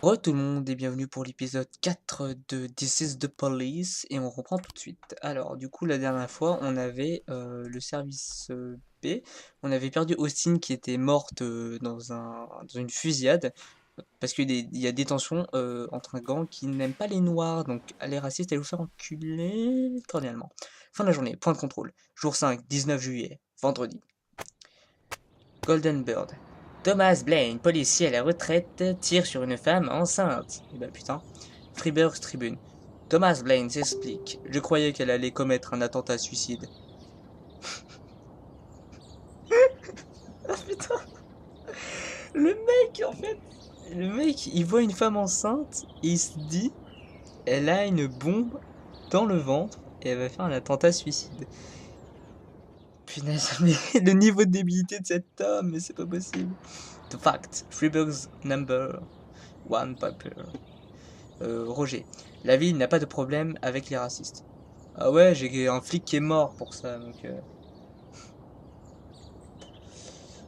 Re tout le monde et bienvenue pour l'épisode 4 de This is the Police et on reprend tout de suite. Alors du coup la dernière fois on avait le service B, on avait perdu Austin qui était morte dans une fusillade parce qu'il y a des tensions entre un gang qui n'aime pas les noirs donc les racistes allez vous faire enculer cordialement. Fin de la journée, point de contrôle, jour 5, 19 juillet, vendredi. Golden Bird. Thomas Blaine, policier à la retraite, tire sur une femme enceinte. Eh ben putain. Freeburg Tribune. Thomas Blaine s'explique. Je croyais qu'elle allait commettre un attentat suicide. Ah putain. Le mec, en fait. Le mec, il voit une femme enceinte et il se dit, elle a une bombe dans le ventre et elle va faire un attentat suicide. Punaise, mais le niveau de débilité de cet homme, mais c'est pas possible. The fact. Freeburg's number one paper. Roger. La ville n'a pas de problème avec les racistes. Ah ouais, j'ai un flic qui est mort pour ça, donc...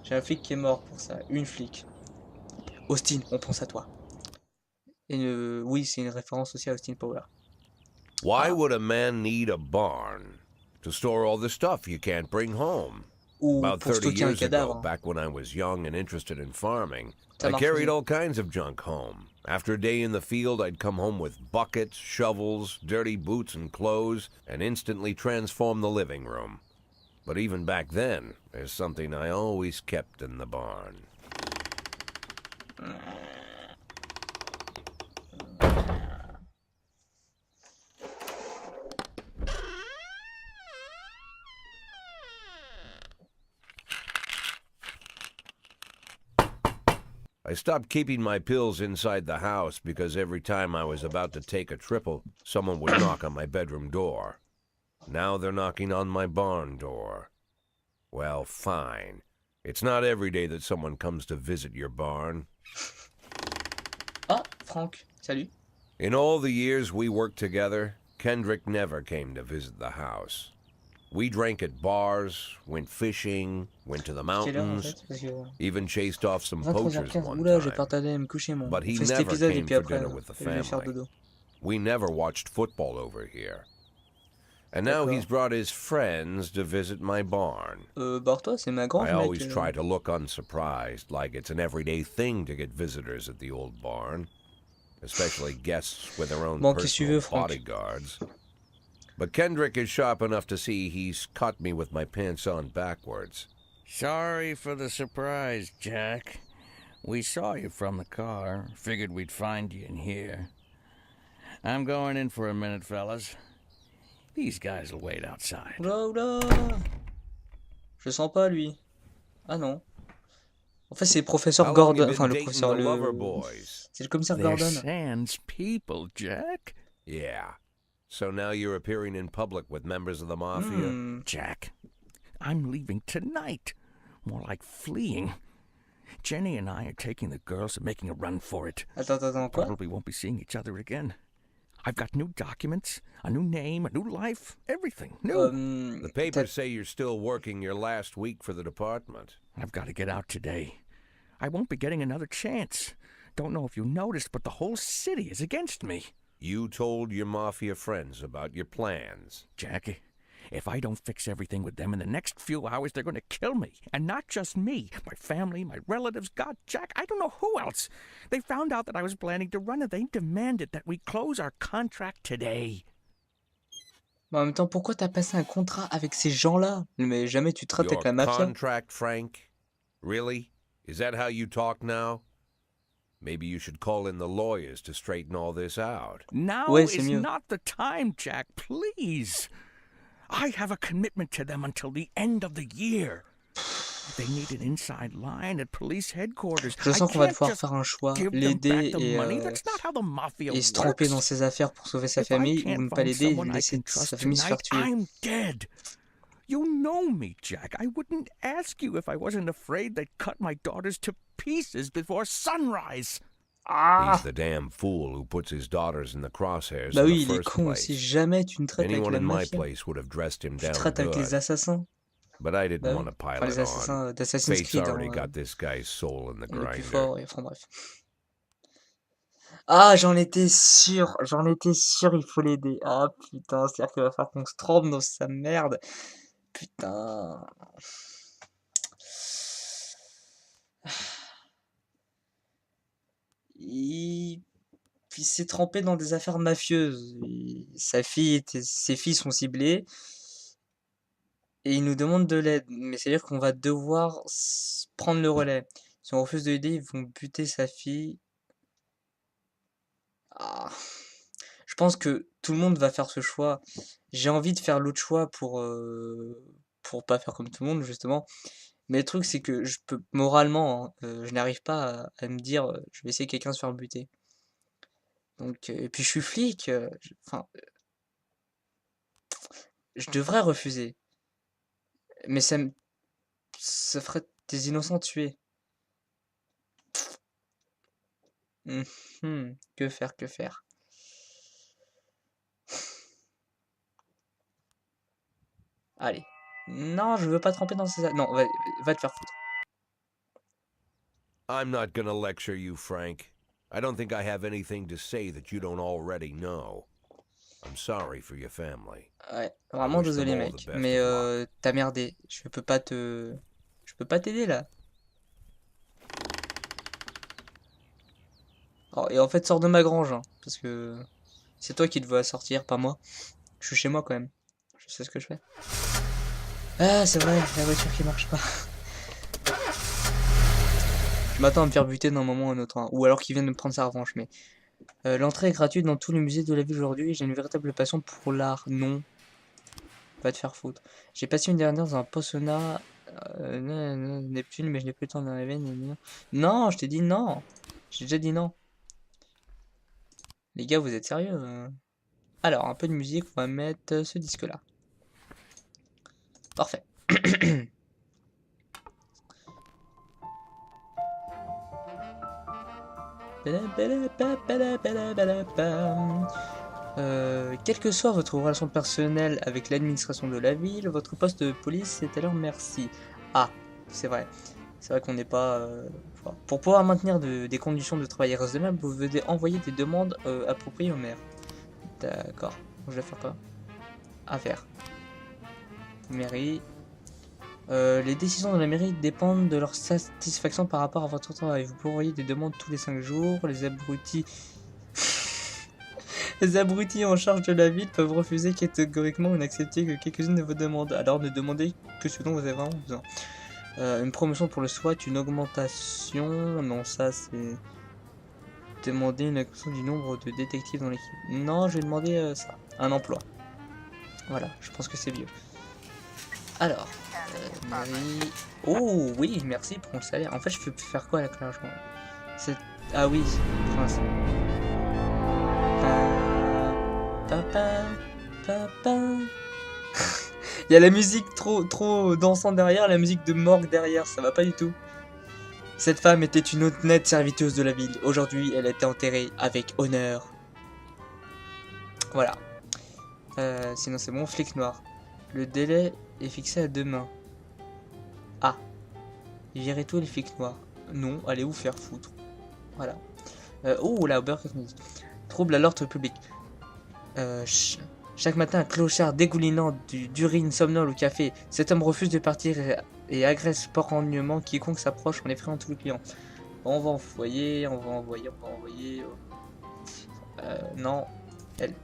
J'ai un flic qui est mort pour ça. Une flic. Austin, on pense à toi. Et oui, c'est une référence aussi à Austin Power. Why Ah. would a man need a barn? To store all the stuff you can't bring home. Ou About pour 30 stocker un years ago, cadavre. back when I was young and interested in farming, Ça I marche carried aussi. all kinds of junk home. After a day in the field, I'd come home with buckets, shovels, dirty boots and clothes, and instantly transform the living room. But even back then, there's something I always kept in the barn. I stopped keeping my pills inside the house because every time I was about to take a triple, someone would knock on my bedroom door. Now they're knocking on my barn door. Well, fine. It's not every day that someone comes to visit your barn. Ah, Franck, salut. In all the years we worked together, Kendrick never came to visit the house. We drank at bars, went fishing, went to the Quelle heure en mountains, fait? Parce que even chased off some poachers 23h15. one Oula, je vais time. pas tarder à me coucher moi. But On he fait cet never épisode et came puis for après, dinner with the je vais faire family. dodo. We never watched football over here. And now D'accord. he's brought his friends to visit my barn. Barre-toi, c'est ma grange, I mec. always try to look unsurprised, like it's an everyday thing to get visitors at the old barn, especially guests with their own Bon, qu'est-ce que tu veux, personal Franck? bodyguards. But Kendrick is sharp enough to see he's caught me with my pants on backwards. Sorry for the surprise, Jack. We saw you from the car. Figured we'd find you in here. I'm going in for a minute, fellas. These guys will wait outside. Oula, oula. Je le sens pas, lui. Ah non. En fait, c'est le professeur How long you Gordon. been Enfin, le dating professeur, the lover le... boys? C'est le commissaire They're Gordon. Sans people, Jack. Yeah. So now you're appearing in public with members of the mafia? Hmm. Jack, I'm leaving tonight. More like fleeing. Jenny and I are taking the girls and making a run for it. Attends, quoi? Probably won't be seeing each other again. I've got new documents, a new name, a new life, everything new. The papers say you're still working your last week for the department. I've got to get out today. I won't be getting another chance. Don't know if you noticed, but the whole city is against me. You told your mafia friends about your plans. Jackie, if I don't fix everything with them in the next few hours, they're going to kill me. And not just me. My family, my relatives, God, Jack, I don't know who else. They found out that I was planning to run and they demanded that we close our contract today. Mais en même temps, pourquoi t'as passé un contrat avec ces gens-là? Mais jamais tu traites avec Your la mafia. contract, Frank? Really? Is that how you talk now? Maybe you should call in the lawyers to straighten all this out. Now Ouais, c'est is mieux. not the time, Jack, please. I have a commitment to them until the end of the year. They need an inside line at police headquarters. Je I sens qu'on va can't devoir just faire un choix, give them l'aider back the money. That's not how the mafia et se tromper dans works. ses affaires pour sauver sa If I famille, ou can't ne pas find l'aider et someone I laisser can sa trust famille se faire tonight, tuer. I'm dead. You know me, Jack. I wouldn't ask you if I wasn't afraid they'd cut my daughters to pieces before sunrise. Ah! He's the damn fool who puts his daughters in the crosshairs Bah in oui, the il est first con place. aussi. Jamais tu ne traites avec Anyone la in my mafia. place would have dressed him Tu down traites avec les good. assassins. But I didn't Bah want oui. to Enfin, pile les it on. assassins d'Assassin's Fate's Creed. already Hein, got this guy's soul in the les plus grinder. forts, et enfin bref. Ah, j'en étais sûr, il faut l'aider. Ah putain, c'est-à-dire qu'il va falloir qu'on se trompe dans sa merde. Putain. Il, il s'est trempé dans des affaires mafieuses. Ses filles sont ciblées et il nous demande de l'aide. Mais c'est-à-dire qu'on va devoir prendre le relais. Si on refuse de l'aider, ils vont buter sa fille. Ah. Je pense que tout le monde va faire ce choix. J'ai envie de faire l'autre choix pour pas faire comme tout le monde, justement. Mais le truc, c'est que je peux, moralement, hein, je n'arrive pas à me dire, je vais essayer quelqu'un de se faire buter. Donc, et puis je suis flic, enfin, je devrais refuser. Mais ça ferait des innocents tués. Que faire, que faire? Allez. Non, je veux pas tremper dans ces... Non, va te faire foutre. I'm not gonna lecture you, Frank. I don't think I have anything to say that you don't already know. I'm sorry for your family. Ouais, I vraiment wish them désolé all the mec, best mais of luck. t'as merdé. Je peux pas t'aider là. Oh, et en fait, sors de ma grange, hein, parce que c'est toi qui devais sortir, pas moi. Je suis chez moi quand même. Je sais ce que je fais. Ah, c'est vrai, la voiture qui marche pas. Je m'attends à me faire buter d'un moment à un autre, hein, ou alors qu'il vienne de prendre sa revanche, mais... l'entrée est gratuite dans tous les musées de la ville aujourd'hui. J'ai une véritable passion pour l'art. Non, va te faire foutre. J'ai passé une dernière dans un pensionnat Neptune, mais je n'ai plus le temps d'en arriver. Non, je t'ai dit non. J'ai déjà dit non. Les gars, vous êtes sérieux? Alors, un peu de musique, on va mettre ce disque-là. Parfait. Quelle que soit votre relation personnelle avec l'administration de la ville, votre poste de police est à leur merci. Ah, c'est vrai. C'est vrai qu'on n'est pas... voilà. Pour pouvoir maintenir des conditions de travail raisonnables, vous devez envoyer des demandes appropriées au maire. D'accord. Je vais faire quoi? À faire. Mairie. Les décisions de la mairie dépendent de leur satisfaction par rapport à votre travail. Vous pouvez envoyer des demandes tous les 5 jours. Les abrutis... Les abrutis en charge de la ville peuvent refuser catégoriquement ou n'accepter que quelques-unes de vos demandes. Alors ne demandez que ce dont vous avez vraiment besoin. Une promotion pour le SWAT, une augmentation... Non, ça c'est... Demander une augmentation du nombre de détectives dans l'équipe. Non, je vais demander ça. Un emploi. Voilà, je pense que c'est mieux. Alors, mairie... Oh oui, merci pour le salaire. En fait, je peux faire quoi à l'acclargement? Ah oui, prince. Papa, papa. Il y a la musique trop dansante derrière, la musique de morgue derrière, ça va pas du tout. Cette femme était une honnête serviteuse de la ville. Aujourd'hui, elle a été enterrée avec honneur. Voilà. Sinon, c'est bon, flic noir. Le délai est fixé à demain. Ah. Virez tous les flics noirs. Non, allez vous faire foutre. Voilà. Oh, la Uber 90. Trouble à l'ordre public. Chaque matin, un clochard dégoulinant d'urine somnole au café. Cet homme refuse de partir et agresse sportivement quiconque s'approche en effrayant tous les clients. On va envoyer. Non, elle.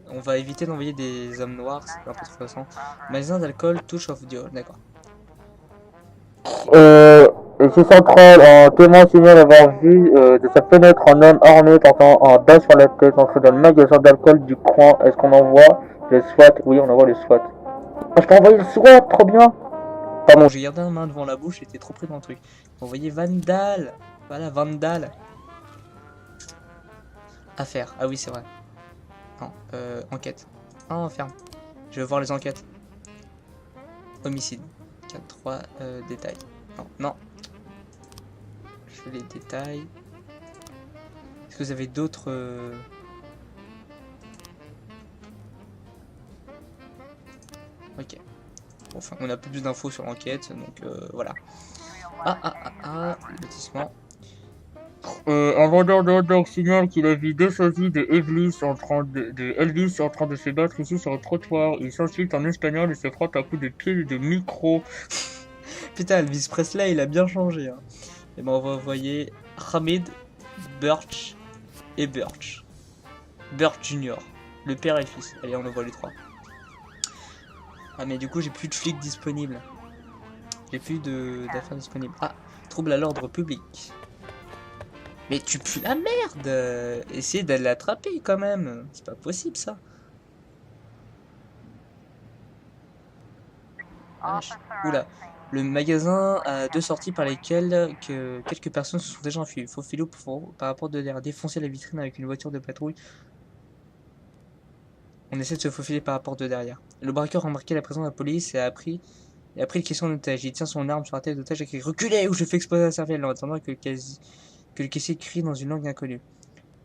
On va éviter d'envoyer des hommes noirs, c'est un peu trop façon. Magasin d'alcool, touche of diol, d'accord. Ici central, un témoin signale avoir vu de sa fenêtre un homme armé portant un bas sur la tête entrer dans le magasin d'alcool du coin. Est-ce qu'on envoie le SWAT? Oui, on envoie le SWAT. Ah, je peux envoyer le SWAT, trop bien. Pardon, j'ai gardé la main devant la bouche, j'étais trop pris dans le truc. Envoyer Vandal. Voilà, Vandal. Affaire. Ah oui, c'est vrai. Non, enquête. Ah, on ferme. Je veux voir les enquêtes. Homicide. 4-3, détails. Non, non. Je veux les détails. Est-ce que vous avez d'autres... Ok. Bon, enfin, on a plus d'infos sur l'enquête, donc voilà. Ah, lotissement. Un vendeur de hot dog signale qu'il a vu deux sosies de Elvis en train de se battre ici sur le trottoir. Il s'insulte en espagnol et se frotte à coups de pied et de micro. Putain, Elvis Presley, il a bien changé. Hein. Et ben on va envoyer Hamid, Birch et Birch. Birch Junior, le père et le fils. Allez, on envoie les trois. Ah mais du coup j'ai plus de flics disponibles. J'ai plus d'affaires disponibles. Ah, trouble à l'ordre public. Mais tu pues la merde. Essayez d'aller l'attraper quand même. C'est pas possible ça. Wesh. Oula. Le magasin a deux sorties par lesquelles quelques personnes se sont déjà enfuies. Faufilou par rapport de l'air défoncer la vitrine avec une voiture de patrouille. On essaie de se faufiler par rapport de derrière. Le braqueur a remarqué la présence de la police et a pris le question d'otage. Il tient son arme sur la tête d'otage et crie reculez ou je fais exploser la cervelle en attendant que le caissier crie dans une langue inconnue.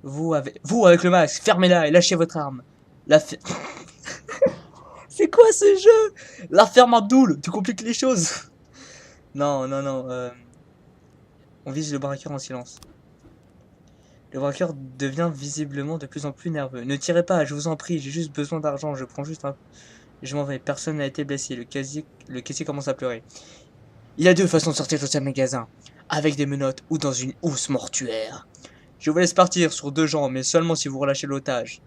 Vous avec le masque, fermez-la et lâchez votre arme. La C'est quoi ce jeu? La ferme Abdoul, tu compliques les choses. Non, non, non. On vise le braqueur en silence. Le braqueur devient visiblement de plus en plus nerveux. Ne tirez pas, je vous en prie, j'ai juste besoin d'argent, je prends juste un... Je m'en vais, personne n'a été blessé, le caissier commence à pleurer. Il y a deux façons de sortir de ce magasin, avec des menottes ou dans une housse mortuaire. Je vous laisse partir sur deux jambes, mais seulement si vous relâchez l'otage.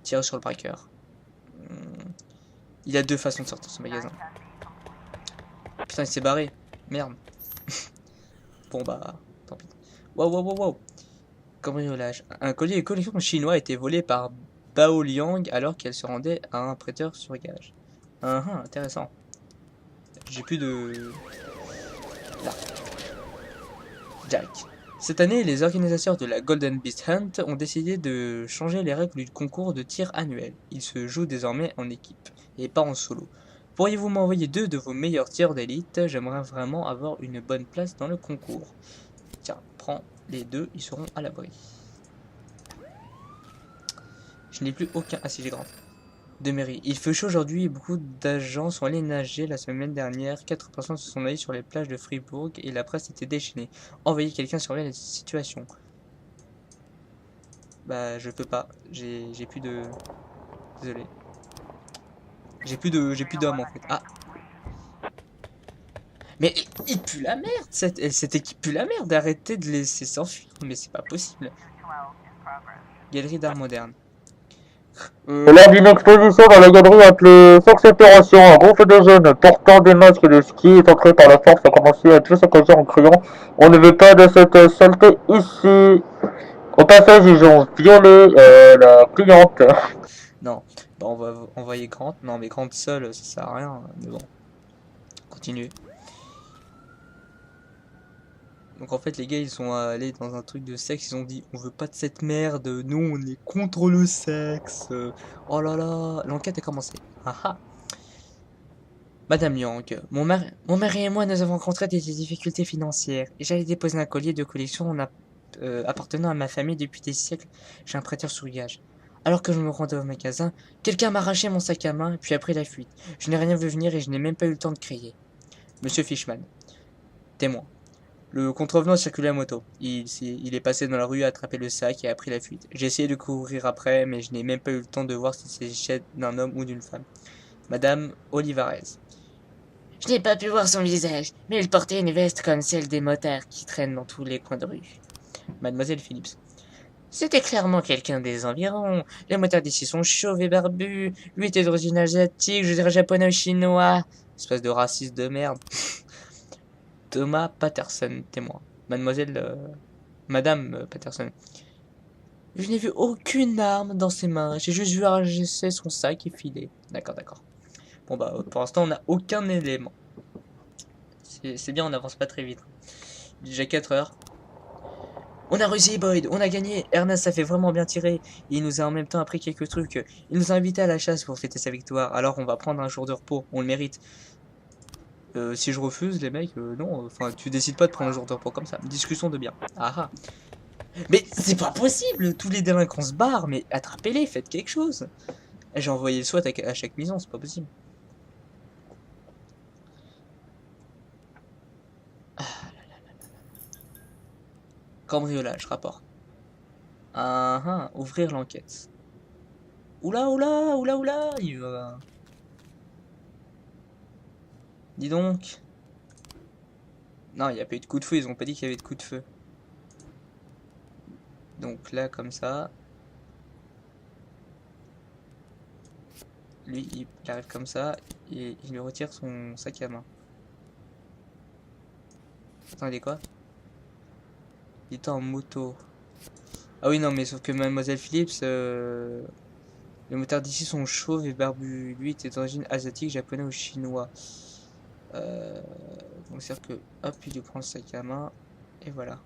Tirez sur le braqueur. Il y a deux façons de sortir de ce magasin. Putain, il s'est barré. Merde. Bon bah, tant pis. Waouh, waouh, waouh, waouh. Cambriolage. Un collier de collection chinois a été volé par Bao Liang alors qu'elle se rendait à un prêteur sur gage. Intéressant. J'ai plus de... Là. Jack. Cette année, les organisateurs de la Golden Beast Hunt ont décidé de changer les règles du concours de tir annuel. Il se joue désormais en équipe et pas en solo. Pourriez-vous m'envoyer deux de vos meilleurs tirs d'élite? J'aimerais vraiment avoir une bonne place dans le concours. Tiens, prends les deux, ils seront à l'abri. Je n'ai plus aucun... Ah si, j'ai grand. De mairie. Il fait chaud aujourd'hui et beaucoup d'agents sont allés nager la semaine dernière. 4 personnes se sont allées sur les plages de Fribourg et la presse était déchaînée. Envoyez quelqu'un surveiller la situation. Bah, je peux pas. J'ai plus de... Désolé. J'ai plus d'hommes en fait. Ah. Mais il pue la merde, cette équipe pue la merde. Arrêtez de laisser s'enfuir. Mais c'est pas possible. Galerie d'art moderne. Lors d'une exposition dans la galerie appelée Fox Opération, un groupe de jeunes portant des masques de ski est entré par la force a commencé à tuer sa occasion en criant on ne veut pas de cette saleté ici. Au passage, ils ont violé la cliente. Non, bah on va envoyer Grant. Non, mais Grant seul, ça sert à rien. Mais bon, continuez. Donc en fait, les gars, ils sont allés dans un truc de sexe. Ils ont dit, on veut pas de cette merde. Nous, on est contre le sexe. Oh là là, l'enquête a commencé. Ah ah. Madame Yang, mon mari et moi, nous avons rencontré des difficultés financières. Et j'allais déposer un collier de collection appartenant à ma famille depuis des siècles. J'ai un prêteur sur gage. Alors que je me rendais au magasin, quelqu'un m'a arraché mon sac à main, puis a pris la fuite. Je n'ai rien vu venir et je n'ai même pas eu le temps de crier. Monsieur Fishman, témoin. Le contrevenant circulait à moto. Il est passé dans la rue, a attrapé le sac et a pris la fuite. J'ai essayé de courir après, mais je n'ai même pas eu le temps de voir s'il s'agissait d'un homme ou d'une femme. Madame Olivarez. Je n'ai pas pu voir son visage, mais il portait une veste comme celle des motards qui traînent dans tous les coins de rue. Mademoiselle Phillips. C'était clairement quelqu'un des environs. Les motards d'ici sont chauves et barbus. Lui était d'origine asiatique, je dirais japonais ou chinois. Espèce de raciste de merde. Thomas Patterson, témoin. Madame Patterson. Je n'ai vu aucune arme dans ses mains. J'ai juste vu arracher son sac et filer. D'accord, d'accord. Bon bah, pour l'instant, on n'a aucun élément. C'est bien, on n'avance pas très vite. Déjà 4 heures. On a réussi, Boyd, on a gagné. Ernest a fait vraiment bien tirer. Il nous a en même temps appris quelques trucs. Il nous a invités à la chasse pour fêter sa victoire. Alors on va prendre un jour de repos, on le mérite. Si je refuse, les mecs, non. Enfin, tu décides pas de prendre un jour de repos comme ça. Discussion de bien. Ah ah. Mais c'est pas possible. Tous les délinquants se barrent. Mais attrapez-les, faites quelque chose. J'ai envoyé le SWAT à chaque maison, c'est pas possible. Cambriolage, rapport. Ouvrir l'enquête. Oula, oula, oula, oula, il va... Dis donc. Non, il n'y a pas eu de coup de feu, ils ont pas dit qu'il y avait de coup de feu. Donc là, comme ça. Lui, il arrive comme ça, et il lui retire son sac à main. Attends, il est quoi? Il était en moto. Ah oui, non, mais sauf que Mademoiselle Phillips, les motards d'ici sont chauves et barbus. Lui était d'origine asiatique, japonais ou chinois. Donc c'est-à-dire que, hop, il lui prend le sac à main, et voilà.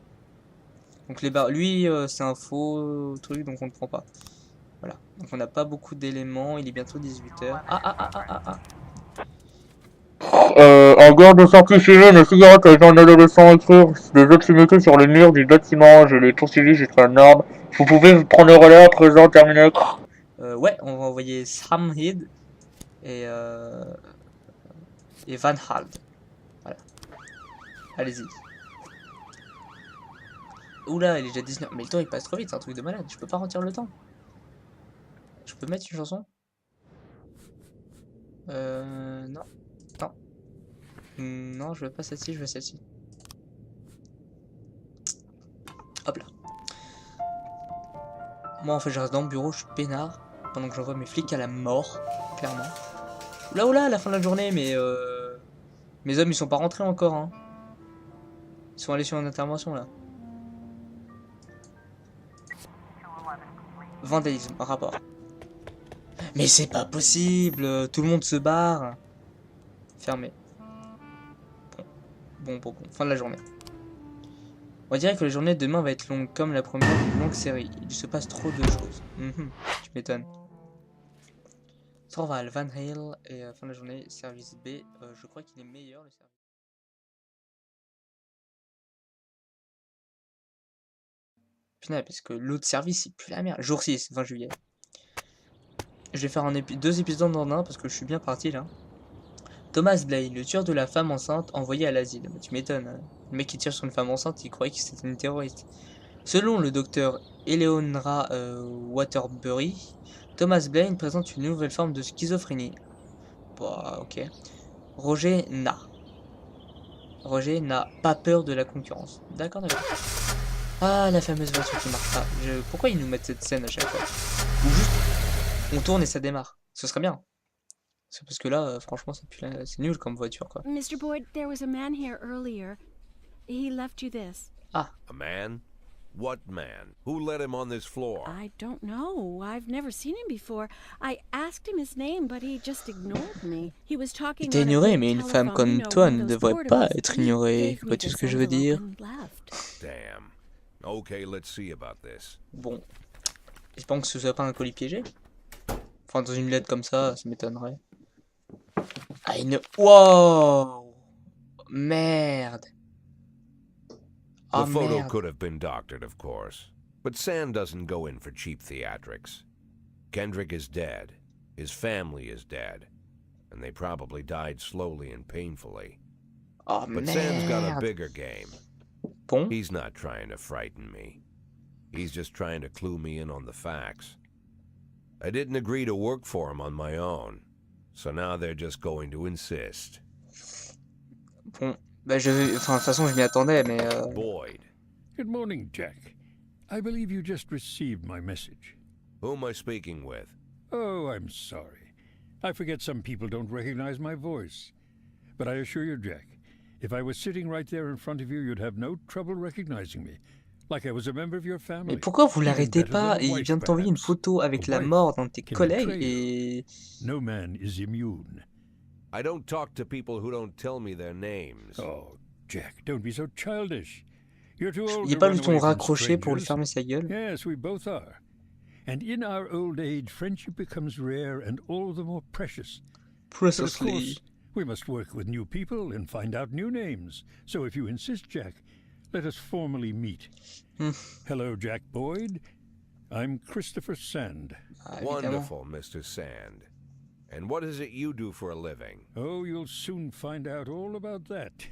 Donc lui, c'est un faux truc, donc on ne prend pas. Voilà. Donc on n'a pas beaucoup d'éléments, il est bientôt 18h. En garde de sortie filmée, une cigarette avec un adolescent écrire des obscénités sur le mur du bâtiment. Je l'ai poursuivi jusqu'à un arbre. Vous pouvez prendre le relais à présent, terminé. Ouais, on va envoyer Sam Head et Van Hald. Voilà. Allez-y. Oula, il est déjà 19. Mais le temps il passe trop vite, c'est un truc de malade. Je peux pas ralentir le temps. Je peux mettre une chanson? Non. Non. Non, je veux pas celle-ci, je veux celle-ci. Hop là. Moi en fait je reste dans le bureau, je suis peinard. Pendant que j'envoie mes flics à la mort. Clairement. Oula oula, à la fin de la journée, mais mes hommes ils sont pas rentrés encore hein. Ils sont allés sur une intervention là. Vandalisme, rapport. Mais c'est pas possible, tout le monde se barre. Fermé. Bon, fin de la journée. On dirait que la journée de demain va être longue, comme la première d'une longue série. Il se passe trop de choses. Tu m'étonnes. Thorvald, Van Hale, et fin de la journée, service B. Je crois qu'il est meilleur le service. Putain, parce que l'autre service, il pue la merde. Jour 6, 20 juillet. Je vais faire deux épisodes en un parce que je suis bien parti là. Thomas Blaine, le tueur de la femme enceinte envoyé à l'asile. Bah, tu m'étonnes. Le mec qui tire sur une femme enceinte, il croyait que c'était une terroriste. Selon le docteur Eleonora Waterbury, Thomas Blaine présente une nouvelle forme de schizophrénie. Bah, ok. Roger n'a pas peur de la concurrence. D'accord, d'accord. Ah, la fameuse voiture qui marche pas. Pourquoi ils nous mettent cette scène à chaque fois? Ou juste, on tourne et ça démarre. Ce serait bien. C'est parce que là, franchement, c'est nul comme voiture, quoi. Mr. Boyd, there was a man here earlier. He left you this. Ah. A man? What man? Who let him on this floor? I don't know. I've never seen him before. I asked him his name, but he just ignored me. He was talking. Il t'a ignoré, mais une femme comme toi ne devrait pas être ignorée. Vois-tu ce que je veux dire? Damn. Okay, let's see about this. Bon. J'espère que ce soit pas un colis piégé. Enfin, dans une lettre comme ça m'étonnerait. Ah, wow! Merde! The photo could have been doctored, of course. But Sam doesn't go in for cheap theatrics. Kendrick is dead. His family is dead. And they probably died slowly and painfully. Oh, but merde. Sam's got a bigger game. Bon. He's not trying to frighten me. He's just trying to clue me in on the facts. I didn't agree to work for him on my own. So now they're just going to insist. Bon. Bah enfin, de toute façon, je m'y attendais, mais Boyd. Good morning, Jack. I believe you just received my message. Who am I speaking with? Oh, I'm sorry. I forget some people don't recognize my voice. But I assure you, Jack, if I was sitting right there in front of you, you'd have no trouble recognizing me. Like I was a member of your family. Mais pourquoi vous l'arrêtez pas? Il vient de t'envoyer une photo avec la mort d'un de tes collègues et... No man is immune. I don't talk to people who don't tell me their names. Oh, Jack, don't be so childish. You're too old Il est to pas run le ton away from raccroché pour lui strangers. fermer sa gueule. Yes, we both are. And in our old age, friendship becomes rare and all the more precious. But of Precisely. course, we must work with new people and find out new names. So if you insist, Jack, let us formally meet. Hello, Jack Boyd. I'm Christopher Sand. Ah, évidemment. Wonderful, Mr. Sand. And what is it you do for a living? Oh, you'll soon find out all about that.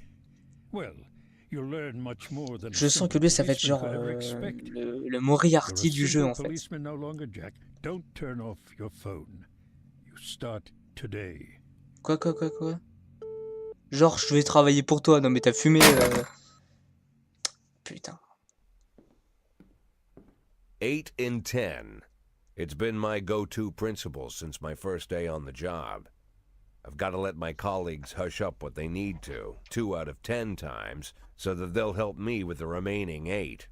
Well, You'll learn much more than a Je sens que simple lui, ça va être policeman genre could ever expect. le You're Moriarty a du jeu, simple en fait. policeman no longer, Jack. Don't turn off your phone. You start today. Quoi? Genre, je vais travailler pour toi. Non, mais t'as fumé. Putain. 8 in 10. It's been my go-to principle since my first day on the job. I've got to let my colleagues hush up what they need to, 2 out of 10 times, so that they'll help me with the remaining 8.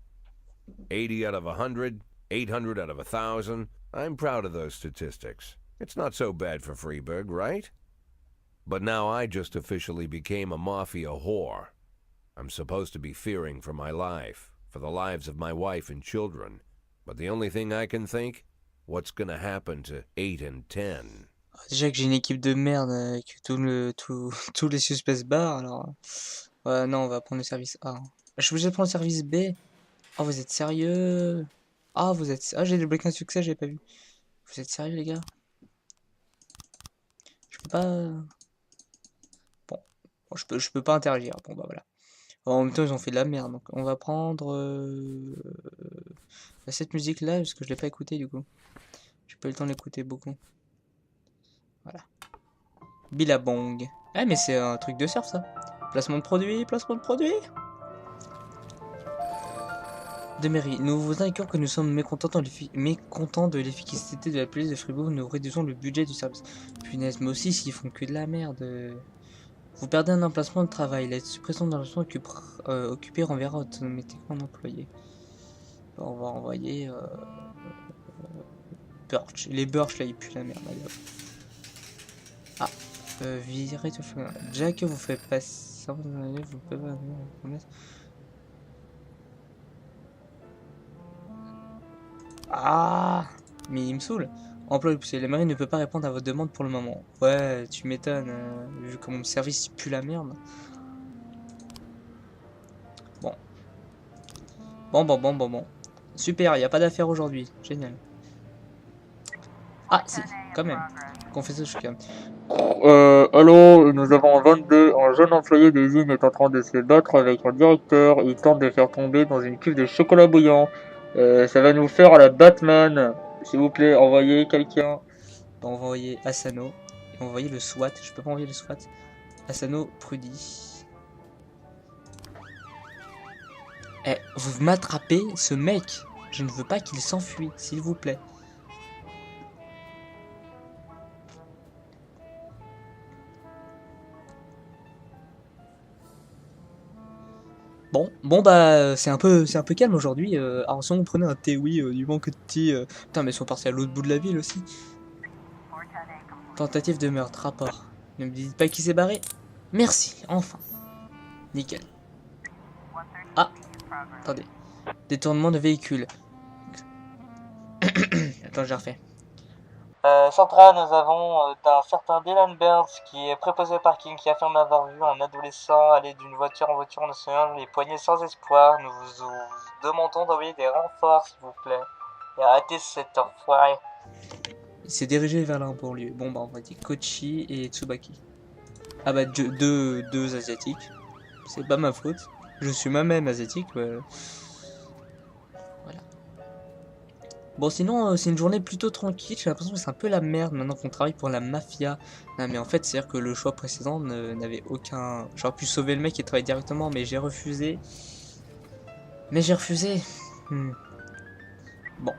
80 out of 100, 800 out of 1,000. I'm proud of those statistics. It's not so bad for Freeburg, right? But now I just officially became a mafia whore. I'm supposed to be fearing for my life, for the lives of my wife and children. But the only thing I can think, what's gonna happen to 8 and 10? Déjà que j'ai une équipe de merde, que tous les suspects se barrent, alors... Ouais, non, on va prendre le service A. Je suis obligé de prendre le service B. Oh, vous êtes sérieux? Ah, vous êtes... Ah, j'ai débloqué un succès, j'avais pas vu. Vous êtes sérieux, les gars? Je peux pas... Bon, je peux pas interagir. Bon, bah voilà. En même temps, ils ont fait de la merde, donc on va prendre... cette musique-là, parce que je l'ai pas écoutée, du coup. J'ai pas eu le temps d'écouter beaucoup. Voilà. Billabong. Ah, mais c'est un truc de surf, ça. Placement de produit, placement de produit. De mairie. Nous vous indiquons que nous sommes mécontents de l'efficacité de la police de Fribourg. Nous réduisons le budget du service. Punaise, mais aussi s'ils font que de la merde. Vous perdez un emplacement de travail. La suppression d'un emplacement occupé renverra automatiquement un employé. On va envoyer... Birch. Les Birch, là, ils puent la merde. Allez, hop. Ah, virer tout le... Jack, vous faites passer... Vous pouvez pas... Ah, mais il me saoule. Emploi poussé. La mairie ne peut pas répondre à votre demande pour le moment. Ouais, tu m'étonnes, vu que mon service il pue la merde. Bon. Super, il n'y a pas d'affaire aujourd'hui. Génial. Ah, si, quand même. Confessez, je suis calme. Allô, nous avons un 22, un jeune employé d'usine est en train de se battre avec un directeur. Il tente de faire tomber dans une cuve de chocolat bouillant. Ça va nous faire à la Batman. S'il vous plaît, envoyez quelqu'un. On va envoyer Asano. Et on va envoyer le SWAT. Je peux pas envoyer le SWAT. Asano, Prudy. Eh, vous m'attrapez ce mec. Je ne veux pas qu'il s'enfuit, s'il vous plaît. Bon bah c'est un peu calme aujourd'hui. Alors si on prenait un thé, oui, du manque de thé. Putain, mais ils sont partis à l'autre bout de la ville aussi. Tentative de meurtre, rapport. Ne me dites pas qui s'est barré. Merci, enfin. Nickel. Ah, attendez. Détournement de véhicule. Attends, je refais. Central, nous avons un certain Dylan Burns qui est préposé au parking, qui affirme avoir vu un adolescent aller d'une voiture en voiture nationale, les poignets sans espoir. Nous vous demandons d'envoyer des renforts, s'il vous plaît. Et arrêtez cet enfoiré. Il s'est dirigé vers la banlieue. Bon bah on va dire Kochi et Tsubaki. Ah bah deux asiatiques. C'est pas ma faute. Je suis moi-même asiatique. Voilà. Bon sinon c'est une journée plutôt tranquille. J'ai l'impression que c'est un peu la merde maintenant qu'on travaille pour la mafia. Non mais en fait c'est à dire que le choix précédent n'avait aucun... J'aurais pu sauver le mec et travailler directement mais j'ai refusé. Bon.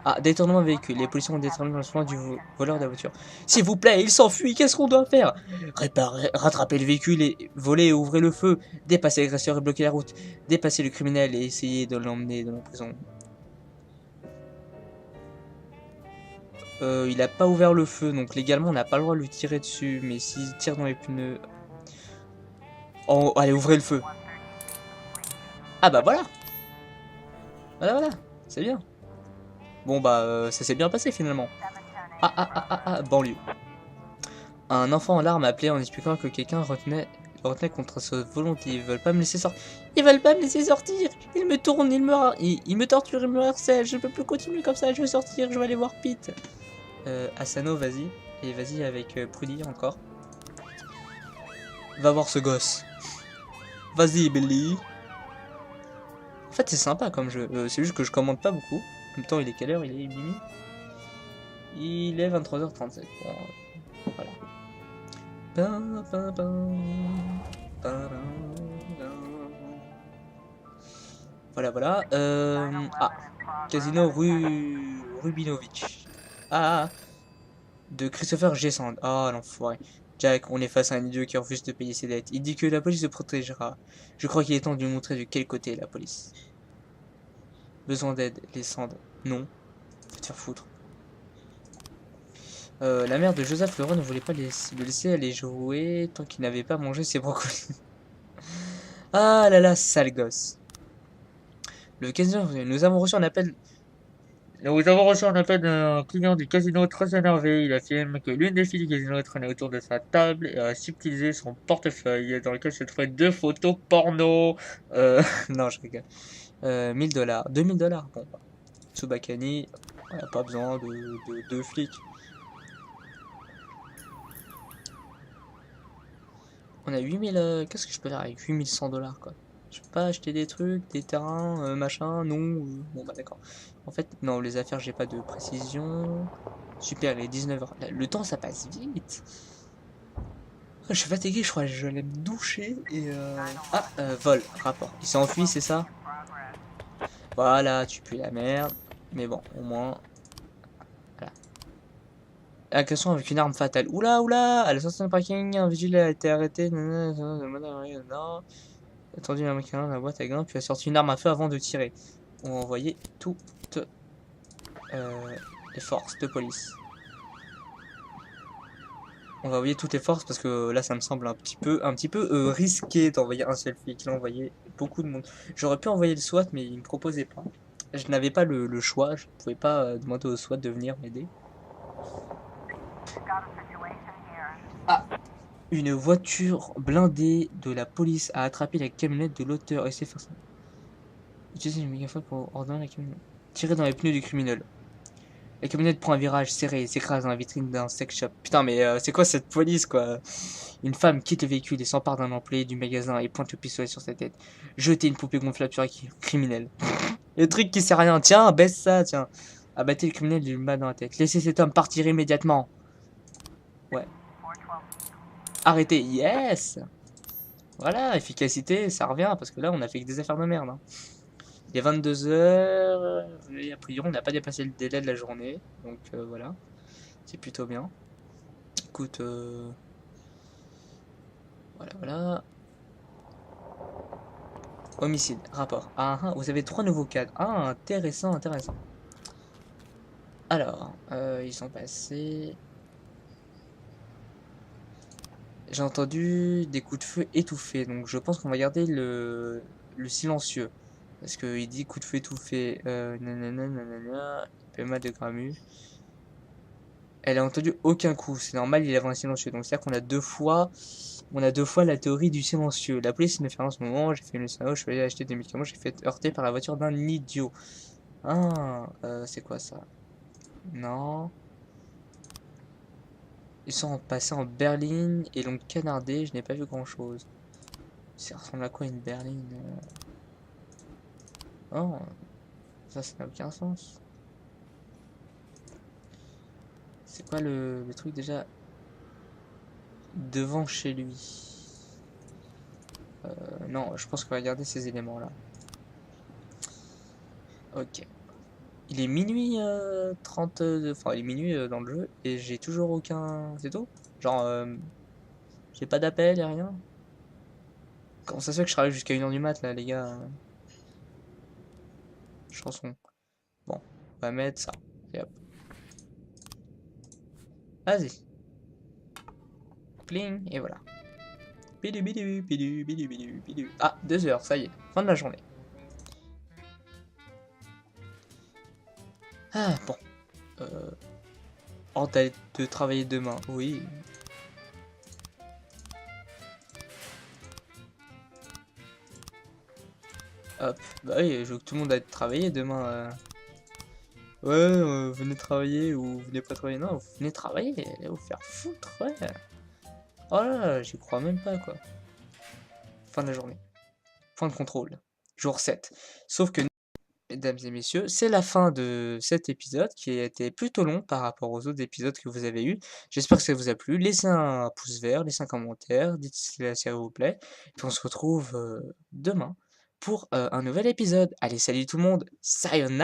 Ah, détournement de véhicule. Les policiers ont déterminé le soin du voleur de la voiture. S'il vous plaît, il s'enfuit. Qu'est-ce qu'on doit faire? Réparer, rattraper le véhicule et voler et ouvrir le feu. Dépasser l'agresseur et bloquer la route. Dépasser le criminel et essayer de l'emmener dans la prison. Il a pas ouvert le feu, donc légalement on n'a pas le droit de lui tirer dessus. Mais s'il tire dans les pneus... Oh, allez, ouvrez le feu. Ah bah voilà. Voilà, c'est bien. Bon bah ça s'est bien passé finalement. Banlieue. Un enfant en larmes a appelé en expliquant que quelqu'un retenait contre sa volonté. Ils veulent pas me laisser sortir. Ils veulent pas me laisser sortir. Ils me tournent, ils me torturent, ils me harcèlent. Je peux plus continuer comme ça, je veux sortir, je vais aller voir Pete. Asano, vas-y. Et vas-y avec Prudy encore. Va voir ce gosse. Vas-y Billy. En fait, c'est sympa comme jeu. C'est juste que je commande pas beaucoup. En même temps, il est quelle heure? Il est minuit. Il est 23h37. Bon, voilà. Pam, pam, pam, pam, pam. Voilà, voilà. Ah, Casino Rubinovich. Ah, de Christopher G. Sand. Ah, l'enfoiré. Jack, on est face à un idiot qui refuse de payer ses dettes. Il dit que la police le protégera. Je crois qu'il est temps de lui montrer de quel côté est la police. Besoin d'aide, les cendres. Non. Faut te faire foutre. La mère de Joseph Leroy ne voulait pas le laisser aller jouer tant qu'il n'avait pas mangé ses brocolis. Ah là là, sale gosse. Le casino, nous avons reçu un appel. Nous avons reçu un appel d'un client du casino très énervé. Il affirme que l'une des filles du casino traînait autour de sa table et a subtilisé son portefeuille dans lequel se trouvaient 2 photos porno. Non, je rigole. 1000 $. 2000 $. Bon, bah. Tsubakani, on n'a pas besoin de flics. On a 8000. Qu'est-ce que je peux faire avec 8100 $, quoi? Je peux pas acheter des trucs, des terrains, machin, non. Bon, bah d'accord. En fait, non, les affaires, j'ai pas de précision. Super, il est 19h. Le temps, ça passe vite. Je suis fatigué, je crois que je vais me doucher et Ah, vol, rapport. Il s'est enfui, c'est ça? Voilà, tu pues la merde. Mais bon, au moins. Voilà. Agression avec une arme fatale. Oula, oula! À la sortie du parking, un vigile a été arrêté. Non. Attendu un mec dans la boîte à gants, puis a sorti une arme à feu avant de tirer. On va envoyer toutes les forces de police. On va envoyer toutes les forces parce que là ça me semble un petit peu risqué d'envoyer un seul flic. Là on envoyait beaucoup de monde. J'aurais pu envoyer le SWAT mais il me proposait pas. Je n'avais pas le choix, je pouvais pas demander au SWAT de venir m'aider. Ah, une voiture blindée de la police a attrapé la camionnette de l'auteur et s'est fait utiliser une mégaphone pour ordonner la camionnette. Tirer dans les pneus du criminel. La camionnette prend un virage serré et s'écrase dans la vitrine d'un sex shop. Putain, mais c'est quoi cette police, quoi? Une femme quitte le véhicule et s'empare d'un employé du magasin et pointe le pistolet sur sa tête. Jeter une poupée gonflable sur un criminel. Le truc qui sert à rien. Tiens, baisse ça, tiens. Abattez le criminel d'une balle dans la tête. Laissez cet homme partir immédiatement. Ouais. Arrêtez. Yes! Voilà, efficacité, ça revient, parce que là, on a fait que des affaires de merde. Hein. Il est 22h, et a priori, on n'a pas dépassé le délai de la journée, donc voilà, c'est plutôt bien. Écoute, voilà. Homicide, rapport. Ah, vous avez 3 nouveaux cadres. Ah, intéressant. Alors, ils sont passés... J'ai entendu des coups de feu étouffés, donc je pense qu'on va garder le silencieux. Parce qu'il dit coup de feu étouffé, nanana, PMA de Gramu. Elle a entendu aucun coup, c'est normal, il avait un silencieux. Donc c'est-à-dire qu'on a deux fois la théorie du silencieux. La police me fait en ce moment, j'ai fait une scénario, je suis allé acheter des médicaments, j'ai fait heurter par la voiture d'un idiot. Ah, c'est quoi ça? Non. Ils sont passés en berline et l'ont canardé, je n'ai pas vu grand chose. Ça ressemble à quoi une berline? Oh, ça n'a aucun sens. C'est quoi le truc déjà? Devant chez lui. Non, je pense qu'on va garder ces éléments là. Ok. Il est minuit 30, enfin il est minuit dans le jeu et j'ai toujours aucun... C'est tout? Genre, j'ai pas d'appel et rien? Comment ça se fait que je travaille jusqu'à 1h du mat là les gars? Chanson. Bon, on va mettre ça. Et hop. Vas-y. Pling, et voilà. Bidu, bidu, bidu, bidu, bidu, bidu. Ah, 2h, ça y est, fin de la journée. Ah, bon. Oh, t'as de travailler demain, oui. Hop, bah oui, je veux que tout le monde aille travailler demain. Ouais, venez travailler ou venez pas travailler. Non, vous venez travailler, allez vous faire foutre, ouais. Oh là là, j'y crois même pas, quoi. Fin de la journée. Point de contrôle. jour 7. Sauf que, mesdames et messieurs, c'est la fin de cet épisode qui a été plutôt long par rapport aux autres épisodes que vous avez eus. J'espère que ça vous a plu. Laissez un pouce vert, laissez un commentaire, dites si la série vous plaît. Et puis on se retrouve demain pour un nouvel épisode. Allez, salut tout le monde, sayonara!